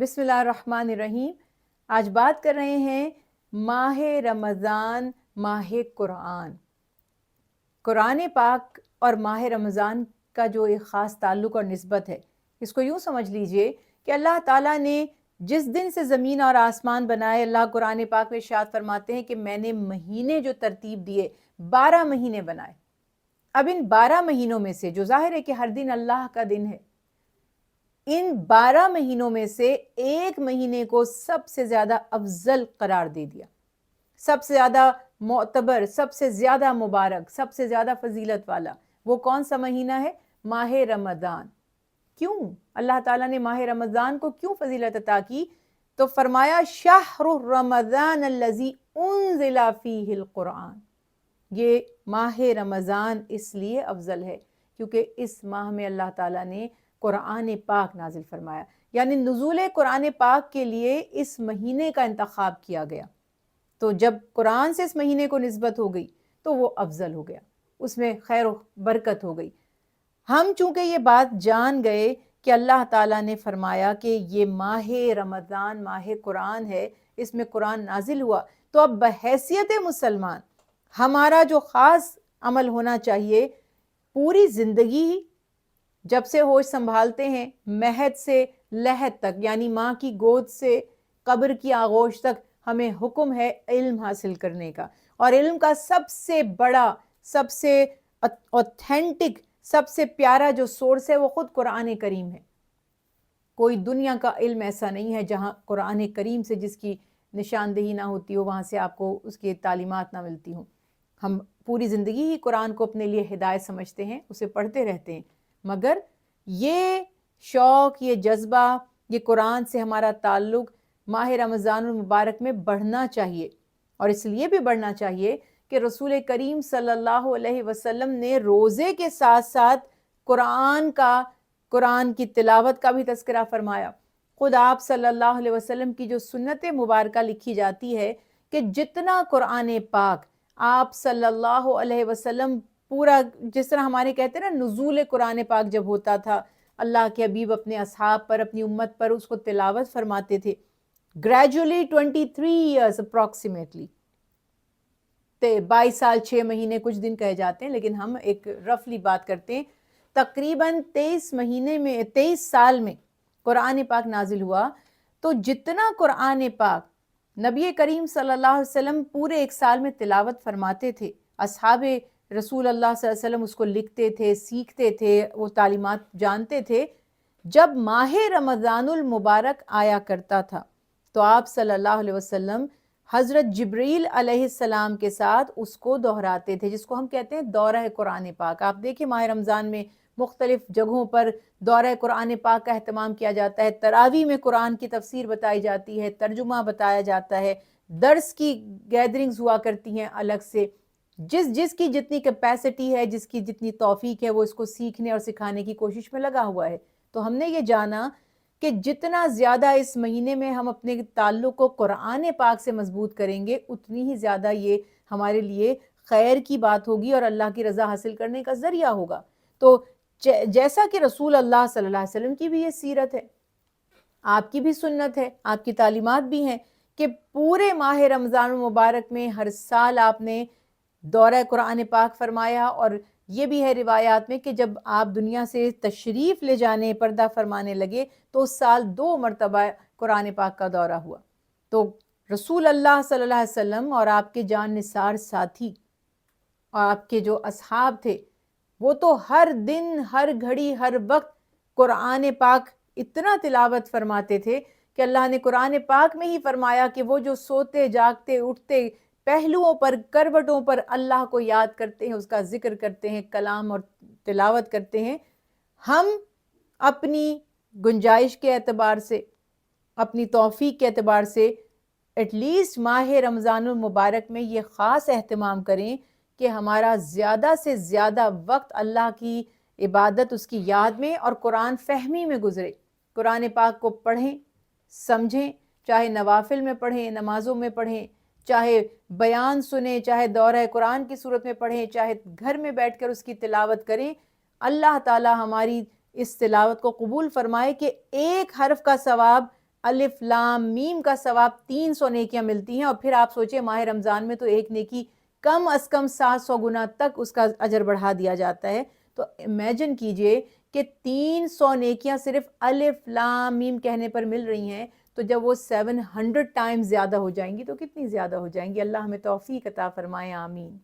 بسم اللہ الرحمن الرحیم۔ آج بات کر رہے ہیں ماہ رمضان، ماہ قرآن۔ قرآن پاک اور ماہ رمضان کا جو ایک خاص تعلق اور نسبت ہے، اس کو یوں سمجھ لیجئے کہ اللہ تعالیٰ نے جس دن سے زمین اور آسمان بنائے، اللہ قرآن پاک میں ارشاد فرماتے ہیں کہ میں نے مہینے جو ترتیب دیے 12 مہینے بنائے۔ اب ان 12 مہینوں میں سے جو ظاہر ہے کہ ہر دن اللہ کا دن ہے، ان 12 مہینوں میں سے ایک مہینے کو سب سے زیادہ افضل قرار دے دیا، سب سے زیادہ معتبر، سب سے زیادہ مبارک، سب سے زیادہ فضیلت والا۔ وہ کون سا مہینہ ہے؟ ماہ رمضان۔ کیوں اللہ تعالیٰ نے ماہ رمضان کو کیوں فضیلت عطا کی؟ تو فرمایا شہر رمضان الذی انزل فیہ القرآن۔ یہ ماہ رمضان اس لیے افضل ہے کیونکہ اس ماہ میں اللہ تعالیٰ نے قرآن پاک نازل فرمایا، یعنی نزول قرآن پاک کے لیے اس مہینے کا انتخاب کیا گیا۔ تو جب قرآن سے اس مہینے کو نسبت ہو گئی تو وہ افضل ہو گیا، اس میں خیر و برکت ہو گئی۔ ہم چونکہ یہ بات جان گئے کہ اللہ تعالیٰ نے فرمایا کہ یہ ماہ رمضان ماہ قرآن ہے، اس میں قرآن نازل ہوا، تو اب بحیثیت مسلمان ہمارا جو خاص عمل ہونا چاہیے، پوری زندگی جب سے ہوش سنبھالتے ہیں مہد سے لحد تک، یعنی ماں کی گود سے قبر کی آغوش تک، ہمیں حکم ہے علم حاصل کرنے کا۔ اور علم کا سب سے بڑا، سب سے اوتھینٹک، سب سے پیارا جو سورس ہے وہ خود قرآن کریم ہے۔ کوئی دنیا کا علم ایسا نہیں ہے جہاں قرآن کریم سے جس کی نشاندہی نہ ہوتی ہو، وہاں سے آپ کو اس کی تعلیمات نہ ملتی ہوں۔ ہم پوری زندگی ہی قرآن کو اپنے لیے ہدایت سمجھتے ہیں، اسے پڑھتے رہتے ہیں، مگر یہ شوق، یہ جذبہ، یہ قرآن سے ہمارا تعلق ماہ رمضان المبارک میں بڑھنا چاہیے۔ اور اس لیے بھی بڑھنا چاہیے کہ رسول کریم صلی اللہ علیہ وسلم نے روزے کے ساتھ ساتھ قرآن کی تلاوت کا بھی تذکرہ فرمایا۔ خود آپ صلی اللہ علیہ وسلم کی جو سنت مبارکہ لکھی جاتی ہے کہ جتنا قرآن پاک آپ صلی اللہ علیہ وسلم پورا، جس طرح ہمارے کہتے ہیں نا نزول قرآن پاک جب ہوتا تھا، اللہ کے حبیب اپنے اصحاب پر، اپنی امت پر اس کو تلاوت فرماتے تھے، گریجولی 23 ایئرز اپروکسیمیٹلی، 22 سال 6 مہینے کچھ دن کہے جاتے ہیں، لیکن ہم ایک رفلی بات کرتے ہیں، تقریباً 23 سال میں قرآن پاک نازل ہوا۔ تو جتنا قرآن پاک نبی کریم صلی اللہ علیہ وسلم پورے ایک سال میں تلاوت فرماتے تھے، اصحاب رسول اللہ صلی اللہ علیہ وسلم اس کو لکھتے تھے، سیکھتے تھے، وہ تعلیمات جانتے تھے، جب ماہ رمضان المبارک آیا کرتا تھا تو آپ صلی اللہ علیہ وسلم حضرت جبریل علیہ السلام کے ساتھ اس کو دہراتے تھے، جس کو ہم کہتے ہیں دورہ قرآن پاک۔ آپ دیکھیں ماہ رمضان میں مختلف جگہوں پر دورہ قرآن پاک کا اہتمام کیا جاتا ہے، تراویح میں قرآن کی تفسیر بتائی جاتی ہے، ترجمہ بتایا جاتا ہے، درس کی گیدرنگز ہوا کرتی ہیں الگ سے۔ جس کی جتنی کیپیسٹی ہے، جس کی جتنی توفیق ہے، وہ اس کو سیکھنے اور سکھانے کی کوشش میں لگا ہوا ہے۔ تو ہم نے یہ جانا کہ جتنا زیادہ اس مہینے میں ہم اپنے تعلق کو قرآن پاک سے مضبوط کریں گے، اتنی ہی زیادہ یہ ہمارے لیے خیر کی بات ہوگی اور اللہ کی رضا حاصل کرنے کا ذریعہ ہوگا۔ تو جیسا کہ رسول اللہ صلی اللہ علیہ وسلم کی بھی یہ سیرت ہے، آپ کی بھی سنت ہے، آپ کی تعلیمات بھی ہیں کہ پورے ماہ رمضان المبارک میں ہر سال آپ نے دورہ قرآن پاک فرمایا، اور یہ بھی ہے روایات میں کہ جب آپ دنیا سے تشریف لے جانے، پردہ فرمانے لگے، تو اس سال 2 مرتبہ قرآن پاک کا دورہ ہوا۔ تو رسول اللہ صلی اللہ علیہ وسلم اور آپ کے جان نثار ساتھی اور آپ کے جو اصحاب تھے، وہ تو ہر دن، ہر گھڑی، ہر وقت قرآن پاک اتنا تلاوت فرماتے تھے کہ اللہ نے قرآن پاک میں ہی فرمایا کہ وہ جو سوتے جاگتے اٹھتے پہلوؤں پر، کروٹوں پر اللہ کو یاد کرتے ہیں، اس کا ذکر کرتے ہیں، کلام اور تلاوت کرتے ہیں، ہم اپنی گنجائش کے اعتبار سے، اپنی توفیق کے اعتبار سے ایٹ لیسٹ ماہ رمضان المبارک میں یہ خاص اہتمام کریں کہ ہمارا زیادہ سے زیادہ وقت اللہ کی عبادت، اس کی یاد میں اور قرآن فہمی میں گزرے۔ قرآن پاک کو پڑھیں، سمجھیں، چاہے نوافل میں پڑھیں، نمازوں میں پڑھیں، چاہے بیان سنیں، چاہے دورہ قرآن کی صورت میں پڑھیں، چاہے گھر میں بیٹھ کر اس کی تلاوت کریں۔ اللہ تعالی ہماری اس تلاوت کو قبول فرمائے کہ ایک حرف کا ثواب الف لام میم کا ثواب 300 نیکیاں ملتی ہیں، اور پھر آپ سوچیں ماہ رمضان میں تو ایک نیکی کم از کم 700 گنا تک اس کا اجر بڑھا دیا جاتا ہے. تو امیجن کیجئے کہ 300 نیکیاں صرف الف لام میم کہنے پر مل رہی ہیں، تو جب وہ 700 ٹائمز زیادہ ہو جائیں گی تو کتنی زیادہ ہو جائیں گی. اللہ ہمیں توفیق عطا فرمائے، آمین.